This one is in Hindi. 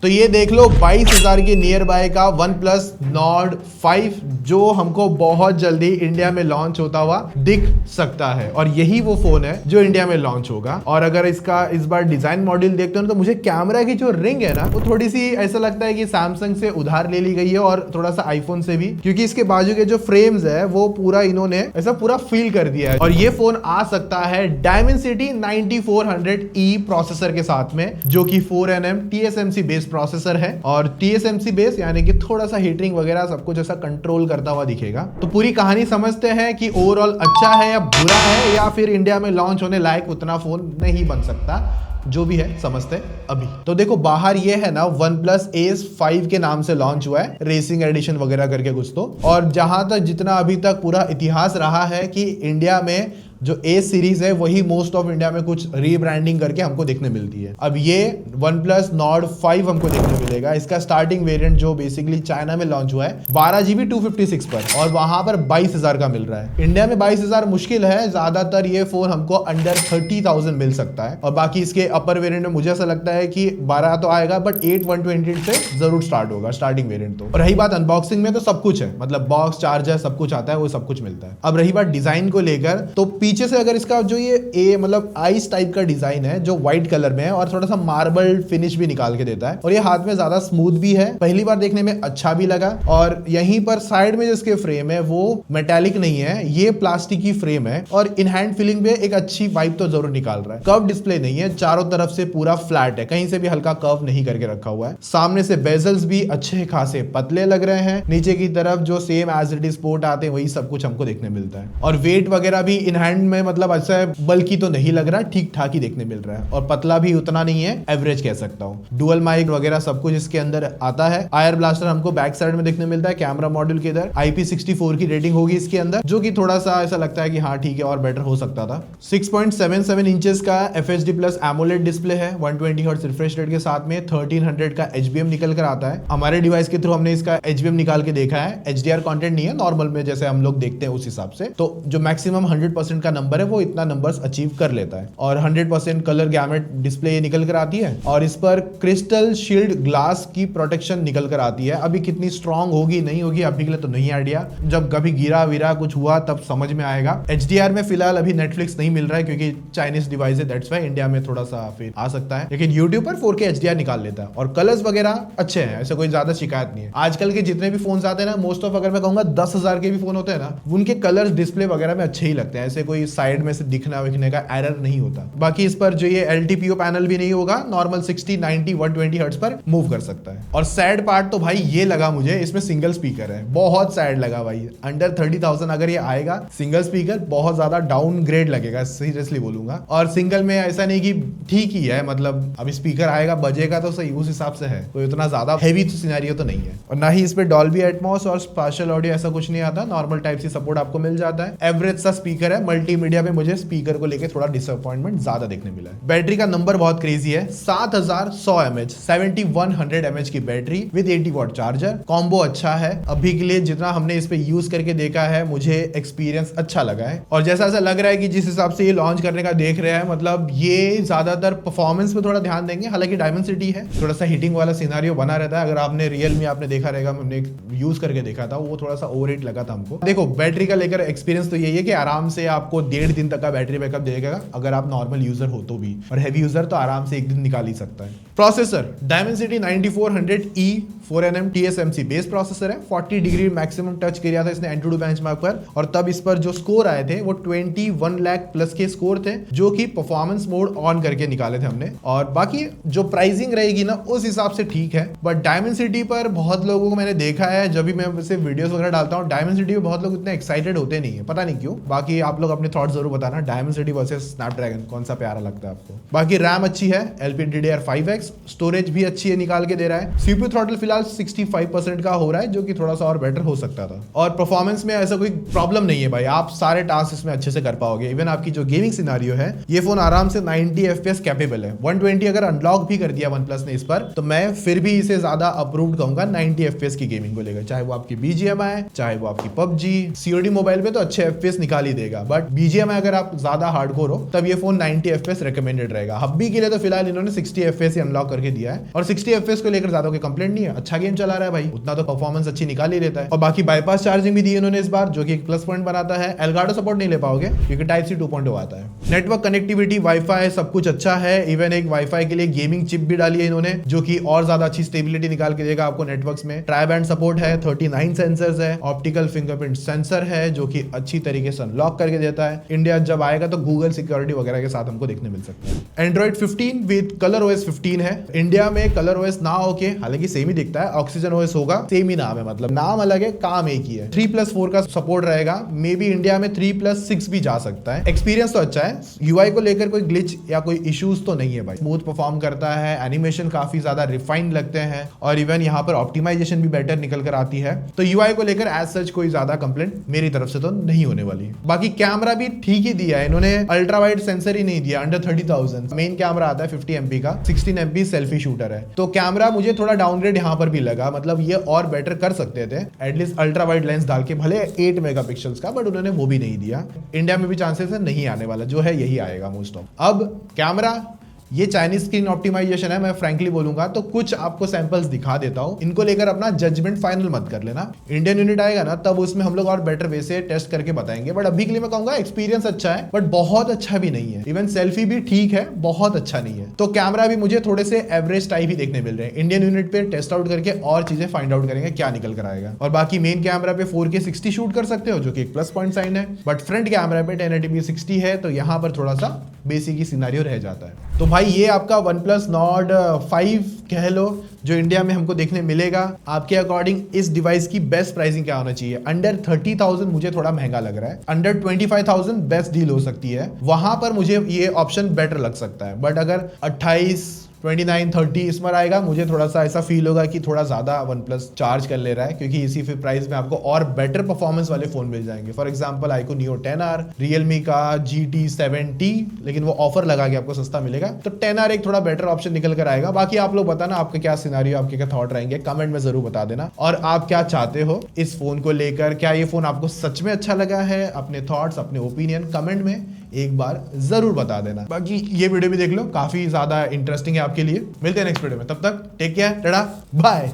तो ये देख लो 22,000 के नियर बाय का OnePlus Nord 5 जो हमको बहुत जल्दी इंडिया में लॉन्च होता हुआ दिख सकता है और यही वो फोन है जो इंडिया में लॉन्च होगा। और अगर इसका इस बार डिजाइन मॉड्यूल देखते हो ना तो मुझे कैमरा की जो रिंग है ना वो थोड़ी सी ऐसा लगता है कि सैमसंग से उधार ले ली गई है और थोड़ा सा आईफोन से भी, क्योंकि इसके बाजू के जो फ्रेम्स है वो पूरा इन्होंने ऐसा पूरा फील कर दिया है। और ये फोन आ सकता है Dimensity 9400E प्रोसेसर के साथ में, जो कि 4nm TSMC बेस प्रोसेसर है और TSMC बेस यानी कि थोड़ा सा हीटरिंग वगैरह सब कुछ ऐसा कंट्रोल करता हुआ दिखेगा। तो पूरी कहानी समझते हैं कि ओवरऑल अच्छा है या बुरा है या फिर इंडिया में लॉन्च होने लायक उतना फोन नहीं बन सकता, जो भी है समझते हैं अभी। तो देखो बाहर ये है ना OnePlus Ace 5 के नाम से लॉन्च हुआ है, रेसिंग एडिशन वगैरह करके कुछ तो। और जहां तक जितना अभी तक पूरा इतिहास रहा है कि इंडिया में जो A सीरीज है वही मोस्ट ऑफ इंडिया में कुछ रीब्रांडिंग करके हमको देखने मिलती है। अब ये OnePlus Nord 5 हमको देखने मिलेगा। इसका स्टार्टिंग वेरिएंट जो बेसिकली चाइना में लॉन्च हुआ है 12GB 256 पर और वहां पर 22,000 का मिल रहा है। इंडिया में 22,000 मुश्किल है, ज्यादातर ये फोन हमको अंडर 30,000 मिल सकता है। और बाकी इसके अपर वेरिएंट में मुझे ऐसा लगता है कि 12 तो आएगा बट 8 128 से जरूर स्टार्ट होगा स्टार्टिंग वेरिएंट। तो और रही बात अनबॉक्सिंग में तो सब कुछ है, मतलब बॉक्स चार्जर सब कुछ आता है, वो सब कुछ मिलता है। अब रही बात डिजाइन को लेकर, तो पीछे से अगर इसका जो ये मतलब आइस टाइप का डिजाइन है जो व्हाइट कलर में है और थोड़ा सा मार्बल फिनिश भी निकाल के देता है और ये हाथ में ज्यादा स्मूथ भी है, पहली बार देखने में अच्छा भी लगा। और यहीं पर साइड में जिसके फ्रेम है वो मेटालिक नहीं है, ये प्लास्टिक की फ्रेम है और इन हैंड फीलिंग पे एक अच्छी वाइब तो जरूर निकाल रहा है। कर्व डिस्प्ले नहीं है, चारों तरफ से पूरा फ्लैट है, कहीं से भी हल्का कर्व नहीं करके रखा हुआ है। सामने से बेजल्स भी अच्छे खासे पतले लग रहे हैं, नीचे की तरफ जो same as it is port आते हैं वही सब कुछ हमको देखने मिलता है। और वेट वगैरह भी इन हैंड में मतलब ऐसा बल्कि तो नहीं लग रहा, ठीक ठाक ही देखने मिल रहा है और पतला भी उतना नहीं है, एवरेज कह सकता हूं। डुअल माइक वगैरह सब कुछ इसके अंदर आता है। आयर ब्लास्टर हमको बैक साइड में देखने मिलता है, कैमरा मॉड्यूल के इधर IP64 की रेटिंग होगी इसके अंदर, जो कि थोड़ा सा ऐसा लगता है कि हाँ ठीक है और बेटर हो सकता था। 6.77 इंचेस का FHD प्लस AMOLED डिस्प्ले है, 120 हर्ट्ज रिफ्रेश रेट के साथ में 1300 का HBM निकल कर आता है। हमारे डिवाइस के थ्रू हमने इसका HBM निकाल के देखा है, HDR कंटेंट नहीं है, नॉर्मल में जैसे हम लोग देखते हैं उस हिसाब से। तो जो मैक्सिमम 100% का नंबर है वो इतना नंबर्स अचीव कर लेता है और 100% कलर गैमेट डिस्प्ले ये निकल कर आती है और इस पर क्रिस्टल शील्ड ग्लास की प्रोटेक्शन निकल कर आती है। अभी कितनी स्ट्रांग होगी नहीं होगी अभी के लिए तो नहीं आइडिया, जब कभी गिरा विरा कुछ हुआ तब समझ में आएगा। HDR में फिलहाल अभी नेटफ्लिक्स नहीं मिल रहा है क्योंकि चाइनीज डिवाइस है, दैट्स व्हाई इंडिया में थोड़ा सा फिर आ सकता है, लेकिन यूट्यूब पर 4K HDR निकाल लेता है और कलर्स वगैरह अच्छे हैं, ऐसे कोई ज्यादा शिकायत नहीं है। आजकल के जितने भी फोन आते हैं ना मोस्ट ऑफ अगर मैं कहूंगा 10,000 के भी फोन होते हैं ना उनके कलर्स डिस्प्ले वगैरह में अच्छे ही लगते हैं, ऐसे कोई साइड में से दिखना विखने का एरर नहीं होता। बाकी इस पर जो ये LTPO पैनल भी नहीं होगा, नॉर्मल 60 90 120 हर्ट्ज पर मूव कर सकता है। और सैड पार्ट तो भाई ये लगा मुझे, इसमें सिंगल स्पीकर है, बहुत सैड लगा भाई। अंडर 30,000 अगर ये आएगा सिंगल स्पीकर बहुत ज्यादा डाउनग्रेड लगेगा, सीरियसली बोलूंगा। और सिंगल में ऐसा नहीं कि ठीक ही है, मतलब अभी स्पीकर आएगा बजेगा तो सही, उस हिसाब से है, कोई उतना ज्यादा हेवी सिनेरियो तो नहीं है। और ना ही इस पे डॉल्बी एटमॉस और स्पेशल ऑडियो ऐसा कुछ नहीं आता, नॉर्मल टाइप सी सपोर्ट आपको मिल जाता है। एवरेज सा स्पीकर है, मल्टीमीडिया पे मुझे स्पीकर को लेकर थोड़ा डिसअपॉइंटमेंट ज्यादा देखने मिला है। बैटरी का नंबर बहुत क्रेजी है, 7100 mAh 7100 mAh की battery with 80 watt charger. Combo अच्छा है, अभी के लिए जितना हमने इस पे यूज करके देखा है मुझे एक्सपीरियंस अच्छा लगा है। और जैसा ऐसा लग रहा है कि जिस हिसाब से ये लॉन्च करने का देख रहे हैं मतलब ये ज्यादातर परफॉर्मेंस पे थोड़ा ध्यान देंगे। हालांकि Dimensity है, थोड़ा सा हिटिंग वाला सिनेरियो बना रहता है, अगर आपने रियल में आपने देखा रहेगा, हमने यूज करके देखा था, वो थोड़ा सा ओवररेट लगा था हमको। देखो बैटरी का लेकर एक्सपीरियंस तो यही है कि आराम से आपको 1.5 दिन तक का बैटरी बैकअप देगा अगर आप नॉर्मल यूजर हो तो भी, और हैवी यूजर तो आराम से एक दिन निकाल ही सकता है। Processor Dimensity 9400E 4nm TSMC base processor है, 40 डिग्री मैक्सिमम टच किया था इसने Antutu बेंचमार्क पर और तब इस पर जो स्कोर आए थे वो 21 लाख प्लस के स्कोर थे, जो कि परफॉर्मेंस मोड ऑन करके निकाले थे हमने। और बाकी जो प्राइसिंग रहेगी ना उस हिसाब से ठीक है, बट Dimensity पर बहुत लोगों को मैंने देखा है, जब भी मैं वैसे वीडियोस वगैरह डालता हूँ Dimensity पे बहुत लोग इतने एक्साइटेड होते नहीं है, पता नहीं क्यों। बाकी आप लोग अपने थॉट जरूर बताना, Dimensity वर्सेस स्नैपड्रैगन कौन सा प्यारा लगता है आपको। बाकी रैम अच्छी है, LPDDR5X, स्टोरेज भी अच्छी है निकाल के दे रहा है, CPU थ्रॉटल फिलहाल 65% का हो रहा है, जो कि थोड़ा सा और बेटर हो सकता था। और परफॉर्मेंस में ऐसा कोई प्रॉब्लम नहीं है भाई, आप सारे टास्क इसमें अच्छे से कर पाओगे। इवन आपकी जो गेमिंग सिनारियो है, ये फोन आराम से 90 FPS कैपेबल है। 120 अगर अनलॉक भी कर दिया OnePlus ने इस पर, तो मैं फिर भी इसे ज्यादा अप्रूव्ड कहूंगा 90 FPS की गेमिंग को लेकर। चाहे वो आपकी BGMI है, चाहे वो आपकी PUBG, COD मोबाइल पे तो अच्छे FPS निकाल ही देगा, बट BGMI अगर आप ज्यादा हार्डकोर हो तब ये फोन 90 FPS रिकमेंडेड रहेगा। हब्बी के लिए तो फिलहाल इन्होंने 60 FPS ही अनलॉक करके दिया है, और 60 FPS को लेकर ज्यादा कोई कंप्लेंट नहीं है। अच्छा गेम चला रहा है भाई, उतना तो परफॉर्मेंस अच्छी निकाल ही लेता है। और बाकी बाईपास चार्जिंग भी दी इन्होंने इस बार, जो कि एक प्लस पॉइंट बनाता है। एल्गाडो सपोर्ट नहीं ले पाओगे क्योंकि Type-C 2.0 आता है। नेटवर्क कनेक्टिविटी, वाईफाई सब कुछ अच्छा है। इवन एक वाईफाई के लिए गेमिंग चिप भी डाली है इन्होंने, जो कि और ज्यादा अच्छी स्टेबिलिटी निकाल के देगा आपको नेटवर्क्स में। ट्राई बैंड सपोर्ट है, 39 सेंसर्स है, ऑप्टिकल फिंगरप्रिंट सेंसर है जो कि अच्छी तरीके से अनलॉक करके देता है। इंडिया जब आएगा तो गूगल सिक्योरिटी वगैरह के साथ हमको देखने मिल सकता है। एंड्रॉइड 15 विद कलर OS 15 है। इंडिया में कलर OS ना होके, हालांकि सेम ही दिखता है, ऑक्सीजन OS होगा, सेम ही नाम है, मतलब नाम अलग है, काम एक ही है। 3+4 का सपोर्ट रहेगा, मे बी इंडिया में 3+6 भी जा सकता है। एक्सपीरियंस तो अच्छा है, UI को लेकर कोई ग्लिच या कोई इश्यूज तो नहीं है भाई, स्मूथ परफॉर्म करता है, एनिमेशन काफी ज्यादा रिफाइंड लगते हैं, और इवन यहाँ पर ऑप्टिमाइजेशन भी बेटर निकल कर आती है। तो UI को लेकर एज सच कोई ज्यादा कंप्लेंट मेरी तरफ से तो नहीं होने वाली। बाकी कैमरा भी ठीक ही दिया है इन्होंने, अल्ट्रा वाइड सेंसर ही नहीं दिया, अंडर 30,000 मेन कैमरा आता है, 50 MP का, 16 MP सेल्फी शूटर है। तो कैमरा मुझे थोड़ा डाउनग्रेड यहाँ पर भी लगा, मतलब ये और बेटर कर सकते थे, एटलीस्ट अल्ट्रा वाइड लेंस डाल के, भले 8 मेगापिक्सल्स का, बट उन्होंने वो भी नहीं दिया। इंडिया में भी चांसेस है नहीं आने वाला, जो है यही आएगा मोस्ट ऑफ। अब कैमरा, ये चाइनीज स्क्रीन ऑप्टिमाइजेशन है, मैं फ्रैंकली बोलूंगा तो कुछ आपको सैंपल्स दिखा देता हूं, इनको लेकर अपना जजमेंट फाइनल मत कर लेना। इंडियन यूनिट आएगा ना, तब उसमें हम लोग और बेटर वे से टेस्ट करके बताएंगे, बट अभी के लिए मैं कहूंगा एक्सपीरियंस अच्छा है, बट बहुत अच्छा भी नहीं है। इवन सेल्फी भी ठीक है, बहुत अच्छा नहीं है। तो कैमरा भी मुझे थोड़े से एवरेज टाइप ही देखने मिल रहे हैं। इंडियन यूनिट पे टेस्ट आउट करके और चीजें फाइंड आउट करेंगे क्या निकल कर आएगा। और बाकी मेन कैमरा पे 4K 60 शूट कर सकते हो, जो कि एक प्लस पॉइंट साइन है, बट फ्रंट कैमरा पे 1080p 60 है, तो यहाँ पर थोड़ा सा बेसिक ही सिनेरियो रह जाता है। तो भाई ये आपका OnePlus Nord 5 कह लो, जो इंडिया में हमको देखने मिलेगा। आपके अकॉर्डिंग इस डिवाइस की बेस्ट प्राइसिंग क्या होना चाहिए? अंडर 30,000 मुझे थोड़ा महंगा लग रहा है, अंडर 25,000 बेस्ट डील हो सकती है, वहां पर मुझे ये ऑप्शन बेटर लग सकता है। बट अगर 28, 29, 30 इस पर आएगा, मुझे थोड़ा सा ऐसा फील होगा कि थोड़ा ज्यादा OnePlus चार्ज कर ले रहा है, क्योंकि इसी फिर प्राइस में आपको और बेटर परफॉर्मेंस वाले फोन मिल जाएंगे। For example iQOO Neo 10R, Realme का GT7T, लेकिन वो ऑफर लगा के आपको सस्ता मिलेगा, तो 10R एक थोड़ा बेटर ऑप्शन निकल कर आएगा। बाकी आप लोग बताना आपका क्या सिनेरियो, आपके क्या थॉट रहेंगे, कमेंट में जरूर बता देना। और आप क्या चाहते हो इस फोन को लेकर, क्या ये फोन आपको सच में अच्छा लगा है? अपने थॉट्स, अपने ओपिनियन कमेंट में एक बार जरूर बता देना। बाकी ये वीडियो भी देख लो, काफी ज्यादा इंटरेस्टिंग है आपके लिए। मिलते हैं नेक्स्ट वीडियो में, तब तक टेक केयर, टाटा, बाय।